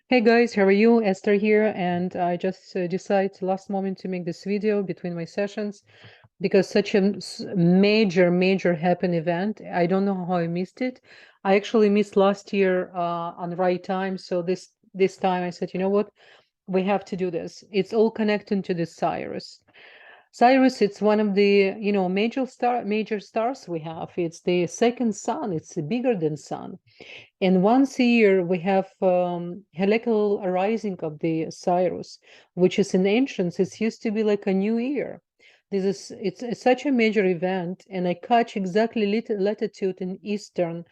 Hey guys, how are you? Esther here, and I just decided last moment to make this video between my sessions because such a major happen event. I don't know how I missed it. I actually missed last year on the right time, so this time I said, you know what, we have to do this. It's all connected to the Cyrus. Sirius, it's one of the major stars we have. It's the second sun. It's bigger than sun. And once a year, we have heliacal rising of the Cyrus, which is in ancients, it used to be like a new year. It's such a major event, and I catch exactly latitude in eastern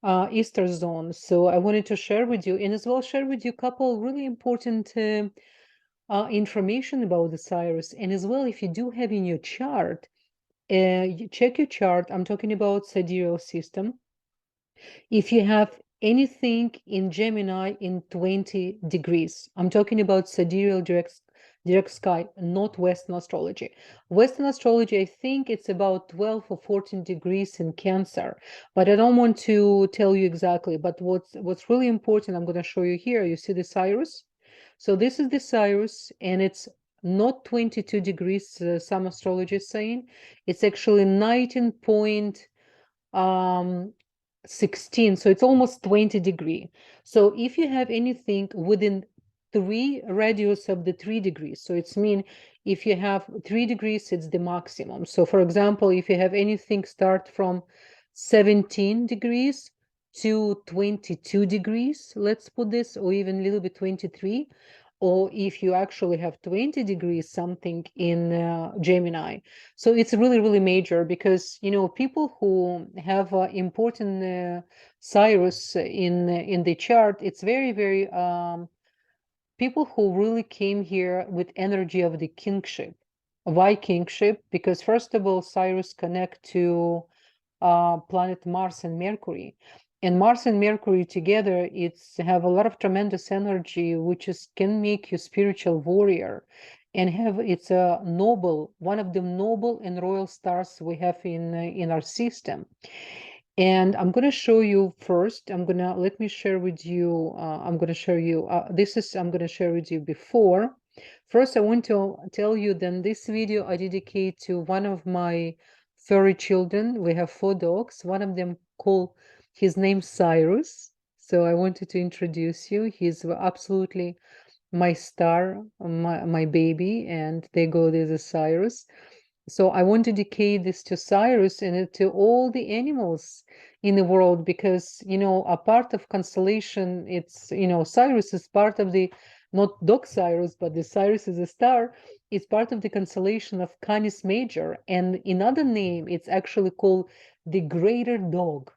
zone. So I wanted to share with you, and as well share with you a couple really important information about the Cyrus. And as well, if you do have in your chart, you check your chart. I'm talking about sidereal system. If you have anything in Gemini in 20 degrees, I'm talking about sidereal direct sky, not Western astrology. Western astrology, I think it's about 12 or 14 degrees in Cancer, but I don't want to tell you exactly. But what's really important, I'm going to show you here. You see the Cyrus? So this is the Cyrus, and it's not 22 degrees, some astrologers saying. It's actually 19.16, so it's almost 20 degree. So if you have anything within 3 radius of the 3 degrees, so it's mean if you have 3 degrees, it's the maximum. So for example, if you have anything start from 17 degrees to 22 degrees, let's put this, or even a little bit 23, or if you actually have 20 degrees something in Gemini. So it's really major because, people who have important Cyrus in the chart, it's very people who really came here with energy of the kingship. Why kingship? Because first of all, Cyrus connect to planet Mars and Mercury. And Mars and Mercury together, it's have a lot of tremendous energy, which can make you spiritual warrior, and it's a noble, one of the noble and royal stars we have in our system. And I'm going to show you first. Let me share with you. I'm going to show you. I'm going to share with you before. First, I want to tell you then this video I dedicate to one of my furry children. We have 4 dogs. One of them his name Cyrus. So I wanted to introduce you. He's absolutely my star, my baby, and they go there's a Cyrus. So I want to dedicate this to Cyrus and to all the animals in the world because, a part of constellation, it's, Cyrus is part of the, not dog Cyrus, but the Cyrus is a star. It's part of the constellation of Canis Major. And another name, it's actually called the Greater Dog.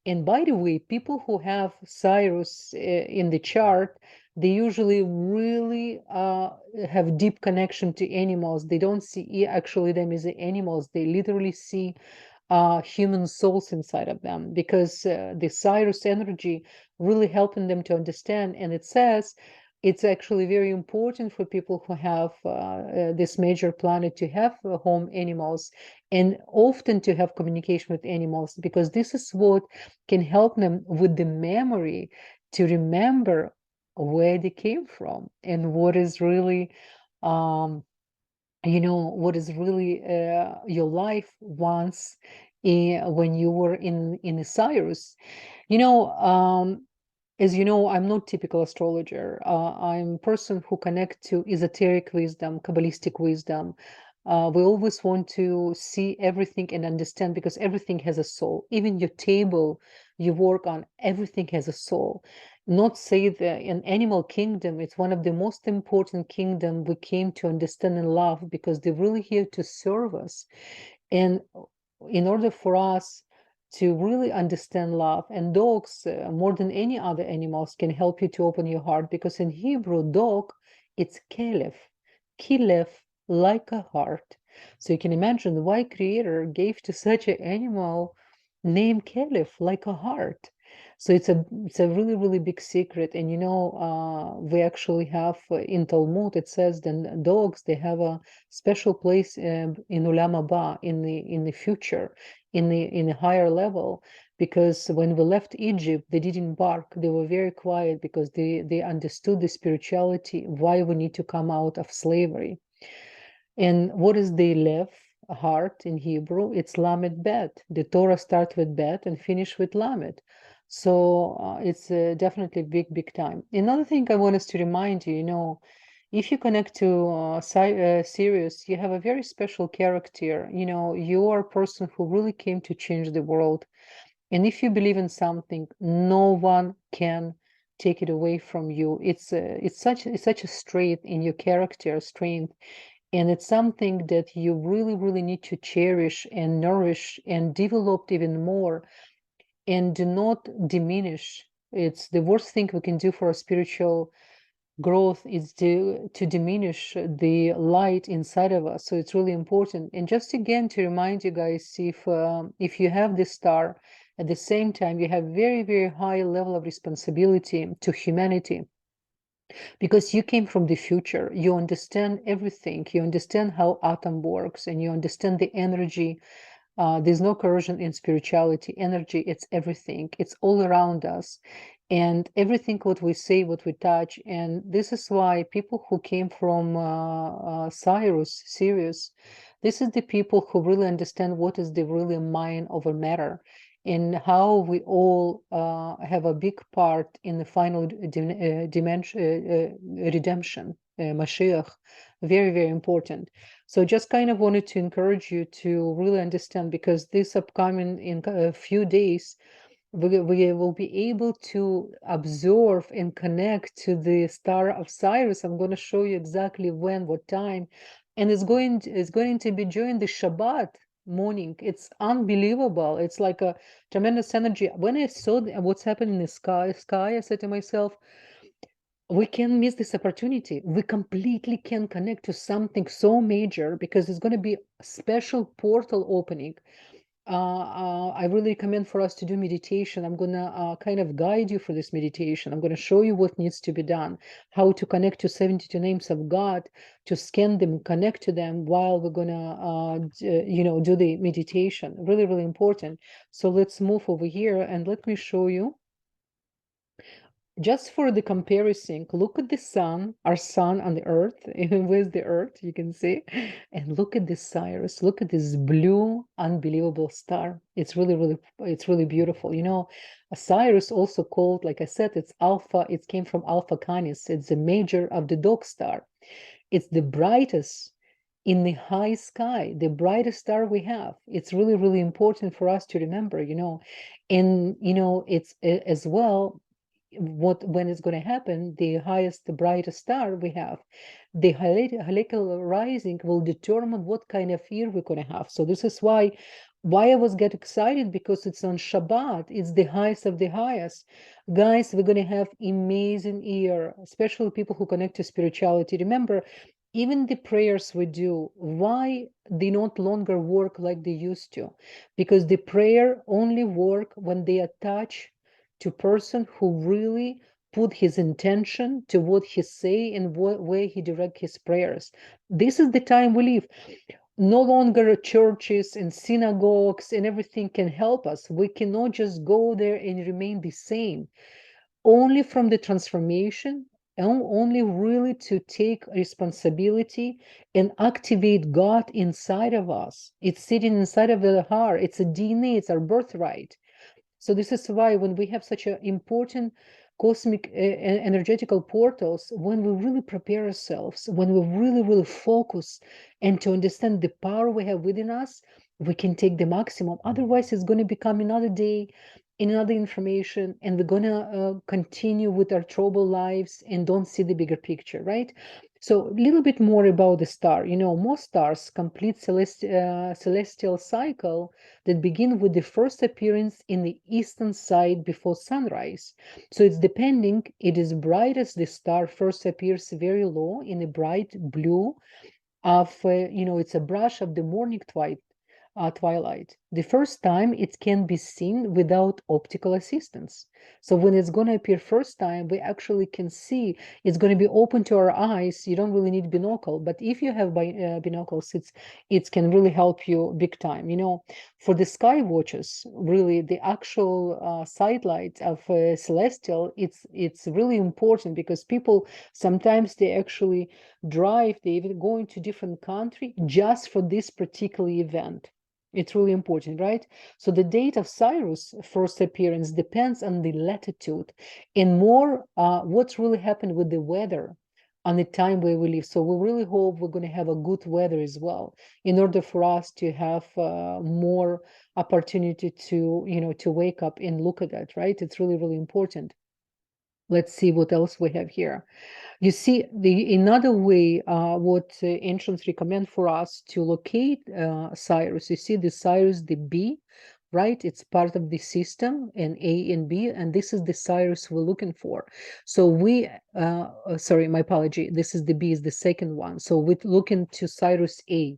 And by the way, people who have Cyrus in the chart, they usually really have deep connection to animals. They don't see actually them as animals. They literally see human souls inside of them because the Cyrus energy really helping them to understand. And it says it's actually very important for people who have this major planet to have home animals and often to have communication with animals because this is what can help them with the memory to remember where they came from and what is really what is really your life once when you were in Cyrus. As you know, I'm not typical astrologer. I'm a person who connect to esoteric wisdom, Kabbalistic wisdom. We always want to see everything and understand because everything has a soul. Even your table you work on, everything has a soul. Not say that in animal kingdom, it's one of the most important kingdom we came to understand and love because they're really here to serve us. And in order for us to really understand love, and dogs more than any other animals can help you to open your heart because in Hebrew dog it's kilef, like a heart. So you can imagine why creator gave to such an animal name caliph, like a heart. So it's a really big secret. And we actually have in Talmud it says that dogs, they have a special place in Ulam Haba, in the future, in the higher level, because when we left Egypt, they didn't bark. They were very quiet because they understood the spirituality, why we need to come out of slavery. And what is the Lev heart in Hebrew? It's Lamed Bet. The Torah starts with Bet and finish with Lamed. So it's definitely big, big time. Another thing I want us to remind you, if you connect to Sirius, you have a very special character. You are a person who really came to change the world. And if you believe in something, no one can take it away from you. It's such a strength in your character, strength, and it's something that you really, really need to cherish and nourish and develop even more, and do not diminish. It's the worst thing we can do for a spiritual growth is to diminish the light inside of us. So it's really important. And just again to remind you guys, if you have this star, at the same time you have very, very high level of responsibility to humanity, because you came from the future. You understand everything. You understand how atom works, and you understand the energy. There's no corrosion in spirituality. Energy, it's everything. It's all around us. And everything what we say, what we touch. And this is why people who came from Sirius, this is the people who really understand what is the really mind over matter, and how we all have a big part in the final redemption, Mashiach. Very, very important. So just kind of wanted to encourage you to really understand, because this upcoming in a few days, we will be able to absorb and connect to the star of Sirius. I'm going to show you exactly when, what time, and it's going to be during the Shabbat morning. It's unbelievable. It's like a tremendous energy. When I saw what's happening in the sky, I said to myself, we can miss this opportunity. We completely can connect to something so major, because it's going to be a special portal opening. I really recommend for us to do meditation. I'm going to kind of guide you for this meditation. I'm going to show you what needs to be done, how to connect to 72 names of God, to scan them, connect to them while we're going to, do the meditation. Really, really important. So let's move over here and let me show you. Just for the comparison, look at the sun, our sun on the earth. Where's the earth? You can see. And look at this Sirius. Look at this blue, unbelievable star. It's really beautiful. A Sirius, also called, like I said, it's Alpha. It came from Alpha Canis. It's the major of the dog star. It's the brightest in the high sky, the brightest star we have. It's really, really important for us to remember, And, it's as well, when it's going to happen, the highest, the brightest star we have, the heliacal rising will determine what kind of year we're going to have. So this is why I was get excited, because it's on Shabbat. It's the highest of the highest. Guys, we're going to have amazing year, especially people who connect to spirituality. Remember, even the prayers we do, why they not longer work like they used to? Because the prayer only work when they attach to person who really put his intention to what he say and what way he direct his prayers. This is the time we live. No longer churches and synagogues and everything can help us. We cannot just go there and remain the same. Only from the transformation, and only really to take responsibility and activate God inside of us. It's sitting inside of the heart. It's a DNA. It's our birthright. So this is why when we have such an important cosmic energetical portals, when we really prepare ourselves, when we really, really focus and to understand the power we have within us, we can take the maximum. Otherwise, it's going to become another day, in another information, and we're going to continue with our troubled lives and don't see the bigger picture, right? So a little bit more about the star. Most stars complete celestial cycle that begin with the first appearance in the eastern side before sunrise. So it's depending, it is bright as the star first appears very low in a bright blue of, it's a brush of the morning twilight. The first time it can be seen without optical assistance. So when it's going to appear first time, we actually can see it's going to be open to our eyes. You don't really need binocle, but if you have binoculars, it can really help you big time. You know, for the sky watches, really the actual sidelight of celestial, it's really important because people sometimes they actually drive, they even go into different country just for this particular event. It's really important, right? So the date of Cyrus' first appearance depends on the latitude and more what's really happened with the weather on the time where we live. So we really hope we're going to have a good weather as well in order for us to have more opportunity to, you know, to wake up and look at that, right? It's really, really important. Let's see what else we have here. You see, another way what ancients recommend for us to locate Cyrus, you see the Cyrus, the B, right? It's part of the system, and A and B, and this is the Cyrus we're looking for. So sorry, my apology. This is the B is the second one. So we're looking to Cyrus A.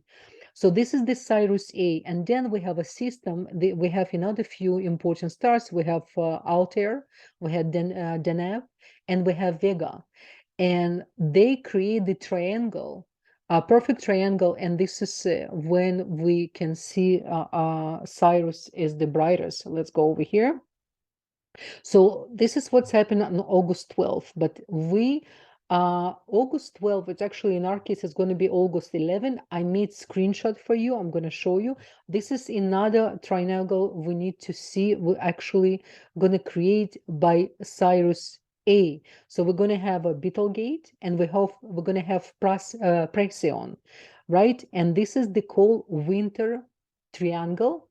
So this is the Cyrus A, and then we have a system. We have another few important stars. We have Altair, we have Deneb, and we have Vega, and they create the triangle, a perfect triangle. And this is when we can see Cyrus is the brightest. Let's go over here. So this is what's happened on August 12th, but August 12th, it's actually in our case, it's going to be August 11th. I made screenshot for you. I'm going to show you. This is another triangle we need to see. We're actually going to create by Cyrus A. So we're going to have a Betelgeuse, and we're going to have Procyon, right? And this is the called winter triangle.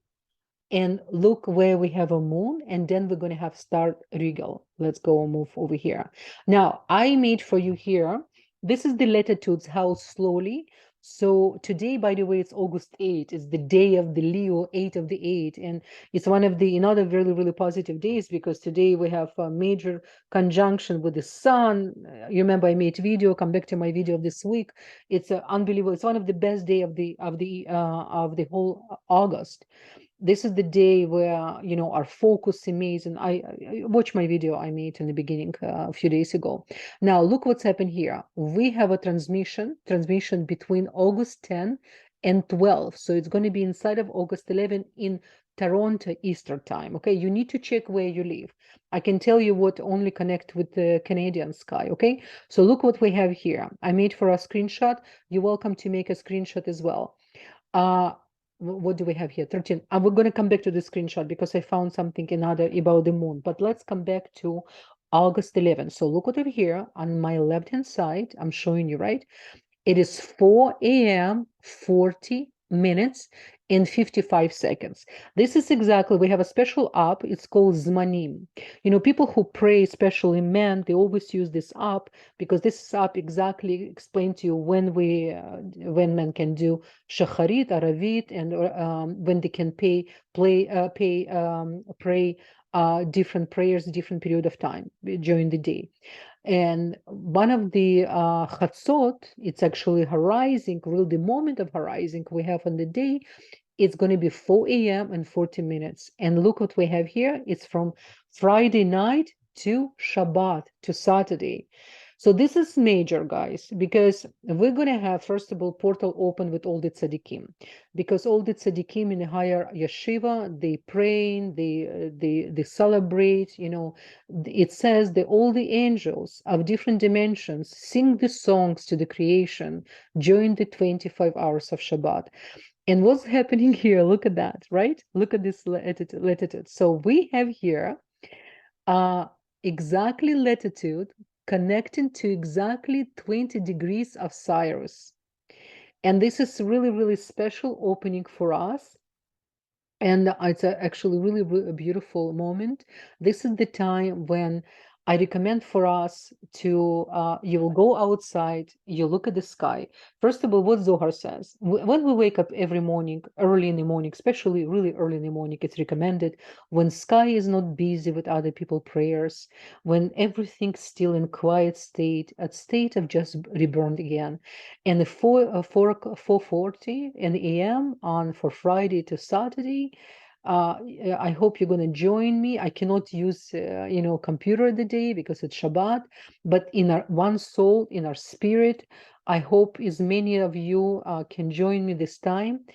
And look where we have a moon, and then we're going to have star regal. Let's go move over here. Now, I made for you here, this is the latitudes, how slowly. So today, by the way, it's August 8th. It's the day of the Leo, 8 of the 8. And it's one of the another really, really positive days because today we have a major conjunction with the sun. You remember I made video, come back to my video of this week. It's unbelievable. It's one of the best day of the whole August. This is the day where, you know, our focus amazing. I watch my video I made in the beginning a few days ago. Now look what's happened here. We have a transmission between August 10 and 12. So it's going to be inside of August 11 in Toronto Eastern time. Okay, you need to check where you live. I can tell you what only connect with the Canadian sky. Okay, so look what we have here. I made for a screenshot. You're welcome to make a screenshot as well. What do we have here? 13. We're going to come back to the screenshot because I found something another about the moon. But let's come back to August 11th. So look over here on my left-hand side. I'm showing you, right? It is 4 a.m. 40 minutes and 55 seconds. This is exactly, we have a special app. It's called Zmanim. You know, people who pray, especially men, they always use this app because this app exactly explains to you when men can do shacharit, aravit, and when they can pray different prayers, different period of time during the day. And one of the chatzot, it's actually horizon, really the moment of horizon we have on the day, it's going to be 4 a.m. and 40 minutes. And look what we have here. It's from Friday night to Shabbat, to Saturday. So this is major, guys, because we're going to have, first of all, portal open with all the tzaddikim, because all the tzaddikim in the higher yeshiva, they pray, they celebrate, you know. It says that all the angels of different dimensions sing the songs to the creation during the 25 hours of Shabbat. And what's happening here? Look at that, right? Look at this latitude. So we have here exactly latitude connecting to exactly 20 degrees of Cyrus. And this is really, really special opening for us. And it's actually really, really a beautiful moment. This is the time when I recommend for us to, you will go outside, you look at the sky. First of all, what Zohar says, when we wake up every morning, early in the morning, especially really early in the morning, it's recommended when sky is not busy with other people's prayers, when everything's still in quiet state, a state of just reborn again. And the 4:40 in the AM on for Friday to Saturday, I hope you're going to join me. I cannot use, computer the day because it's Shabbat, but in our one soul, in our spirit, I hope as many of you can join me this time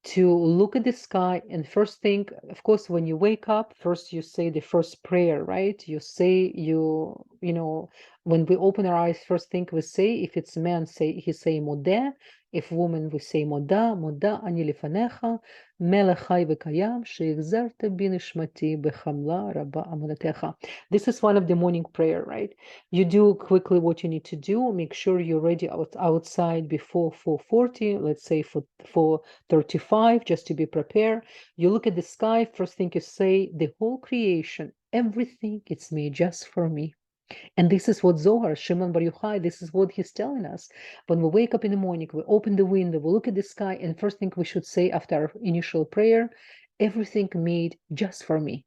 to look at the sky. And first thing, of course, when you wake up, first you say the first prayer, right? You say, when we open our eyes, first thing we say, if it's man, he say modeh. If woman, we say moda, moda ani lefanecha, melech chai v'kayam, she'exerta bi nishmati b'chamla rabba amonatecha. This is one of the morning prayer, right? You do quickly what you need to do. Make sure you're ready outside before 4:40, let's say for 4:35, just to be prepared. You look at the sky, first thing you say, the whole creation, everything, it's made just for me. And this is what Zohar, Shimon Bar Yochai, this is what he's telling us. When we wake up in the morning, we open the window, we look at the sky, and first thing we should say after our initial prayer, everything made just for me.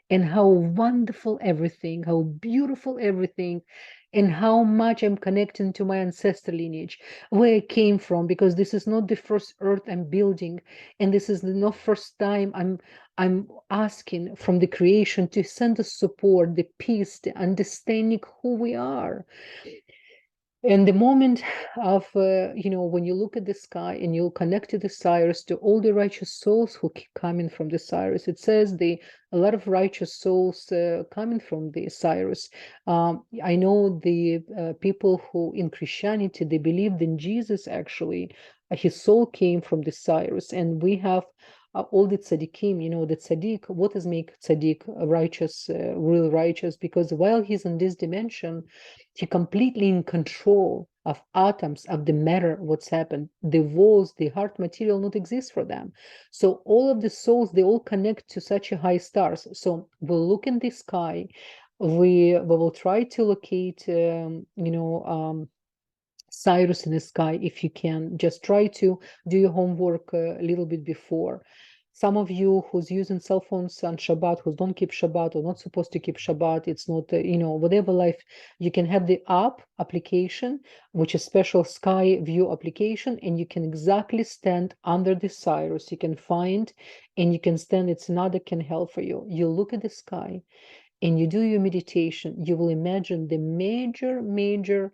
And how wonderful everything, how beautiful everything, and how much I'm connecting to my ancestral lineage, where I came from, because this is not the first earth I'm building, and this is not first time I'm asking from the creation to send us support, the peace, the understanding who we are. And the moment of, when you look at the sky and you connect to the Sirius, to all the righteous souls who keep coming from the Sirius, it says a lot of righteous souls coming from the Sirius. I know the people who in Christianity, they believed in Jesus actually. His soul came from the Sirius, and we have all the tzaddikim, the tzaddik, what does make tzaddik righteous, real righteous? Because while he's in this dimension, he completely in control of atoms, of the matter, what's happened. The walls, the hard material not exist for them. So all of the souls, they all connect to such a high stars. So we'll look in the sky, we will try to locate, Cyrus in the sky if you can. Just try to do your homework a little bit before. Some of you who's using cell phones on Shabbat, who don't keep Shabbat or not supposed to keep Shabbat, it's not, whatever life, you can have the application, which is special sky view application, and you can exactly stand under the Cyrus. You can find, and you can stand, it's another can help for you. You look at the sky and you do your meditation, you will imagine the major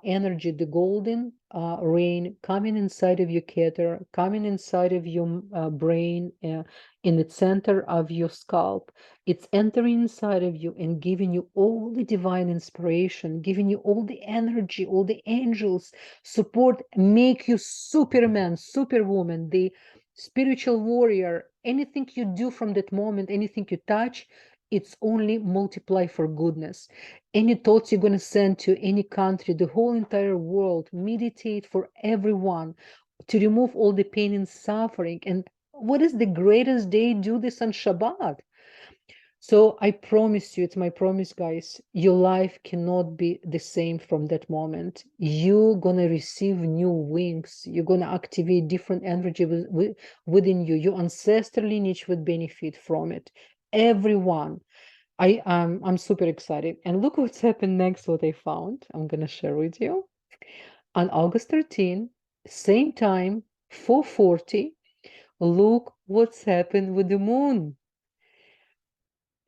energy, the golden rain coming inside of your Keter, coming inside of your brain, in the center of your scalp. It's entering inside of you and giving you all the divine inspiration, giving you all the energy, all the angels support, make you Superman, Superwoman, the spiritual warrior. Anything you do from that moment, anything you touch, it's only multiply for goodness. Any thoughts you're going to send to any country, the whole entire world, meditate for everyone to remove all the pain and suffering. And what is the greatest day? Do this on Shabbat. So I promise you, it's my promise, guys, your life cannot be the same from that moment. You're going to receive new wings. You're going to activate different energy within you. Your ancestral lineage would benefit from it. Everyone. I'm super excited. And look what's happened next, what I found. I'm gonna share with you. On August 13, same time, 4:40, look what's happened with the moon.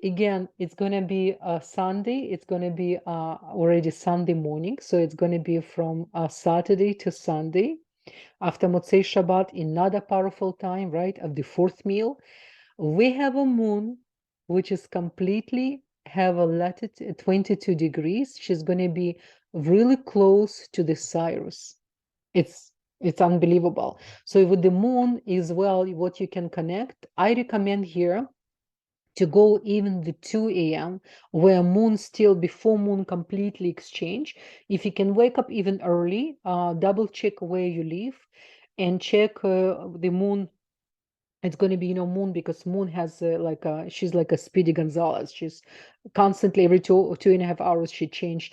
Again, it's gonna be Sunday. It's gonna be already Sunday morning. So it's gonna be from Saturday to Sunday. After Motzei Shabbat, another powerful time, right, of the fourth meal. We have a moon which is completely have a latitude 22 degrees. She's going to be really close to the Cyrus. It's unbelievable. So with the moon as well, what you can connect, I recommend here to go even the 2 a.m. where moon still before moon completely exchange. If you can wake up even early, double check where you live and check the moon It's going to be, Moon, because Moon has she's like a Speedy Gonzalez. She's constantly every 2.5 hours she change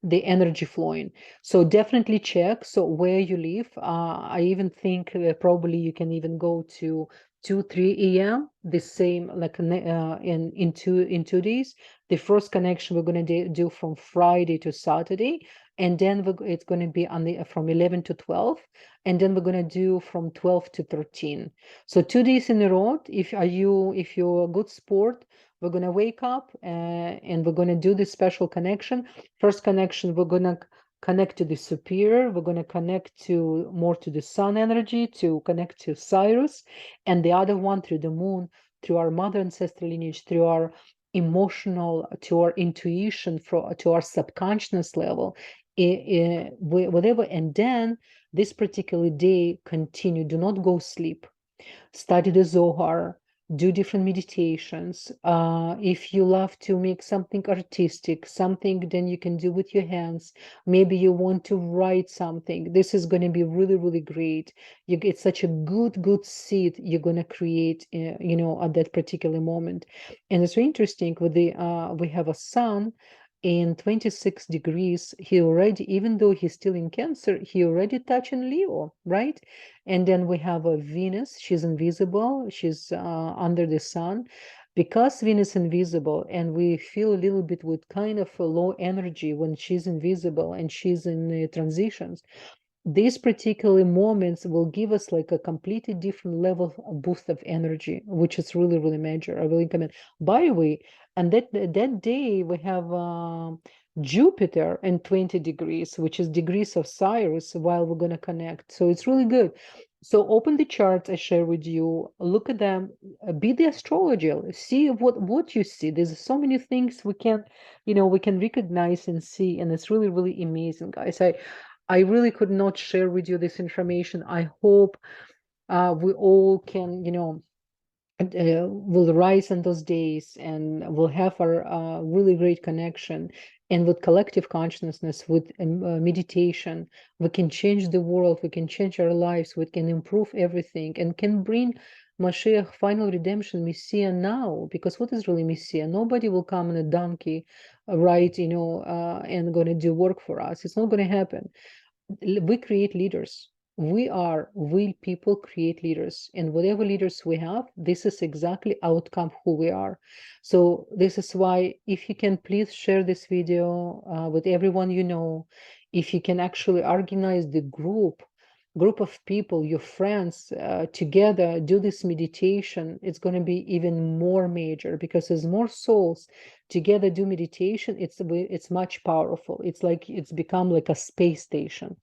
the energy flowing. So definitely check. So where you live, I even think probably you can even go to 2-3 a.m. the same like in 2 days. The first connection we're going to do from Friday to Saturday, and then it's going to be on the from 11 to 12, and then we're going to do from 12 to 13. So 2 days in a row. If you're a good sport, we're gonna wake up and we're gonna do this special connection. First connection, we're gonna connect to the superior. We're gonna connect to more to the sun energy, to connect to Sirius, and the other one through the moon, through our mother ancestral lineage, through our emotional, to our intuition, to our subconscious level, whatever. And then this particular day continue. Do not go sleep. Study the Zohar, do different meditations. If you love to make something artistic, something then you can do with your hands. Maybe you want to write something. This is going to be really, really great. You get such a good seed you're going to create, at that particular moment. And it's very interesting with we have a sun in 26 degrees. He already, even though he's still in Cancer, he already touching Leo, right? And then we have a Venus. She's invisible. She's under the sun. Because Venus invisible, and we feel a little bit with kind of a low energy when she's invisible and she's in transitions. These particular moments will give us like a completely different level of boost of energy, which is really, really major. I really recommend. By the way, and that day we have Jupiter in 20 degrees, which is degrees of Cyrus, while we're going to connect. So it's really good. So open the charts I share with you, look at them, be the astrologer, see what you see. There's so many things we can, we can recognize and see, and it's really, really amazing, guys. I really could not share with you this information. I hope we all can, will rise in those days and will have our really great connection. And with collective consciousness, with meditation, we can change the world, we can change our lives, we can improve everything, and can bring Mashiach, final redemption, Messiah now. Because what is really Messiah? Nobody will come on a donkey, right, and going to do work for us. It's not going to happen. We create leaders. We people create leaders, and whatever leaders we have, this is exactly outcome who we are. So this is why, if you can please share this video with everyone, if you can actually organize the group of people, your friends, together do this meditation, it's going to be even more major, because there's more souls together do meditation. It's much powerful. It's like it's become like a space station.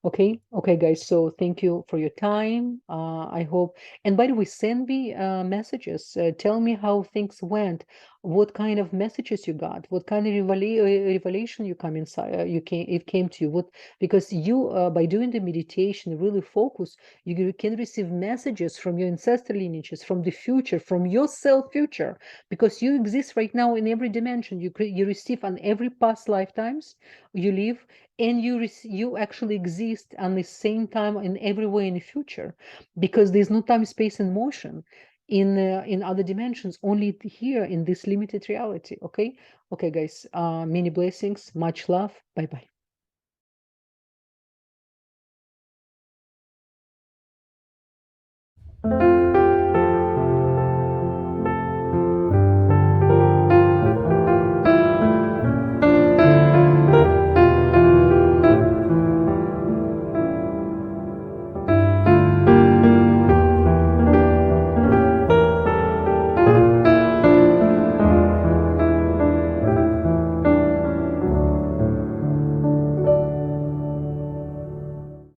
Okay, guys. So thank you for your time. I hope. And by the way, send me messages. Tell me how things went. What kind of messages you got? What kind of revelation you come inside? It came to you. What, because you by doing the meditation, really focus. You can receive messages from your ancestral lineages, from the future, from yourself future, because you exist right now in every dimension. You receive on every past lifetimes you live, and you actually exist on the same time in every way in the future, because there's no time, space, and motion in other dimensions, only here in this limited reality. Okay, guys. Many blessings, much love. Bye bye.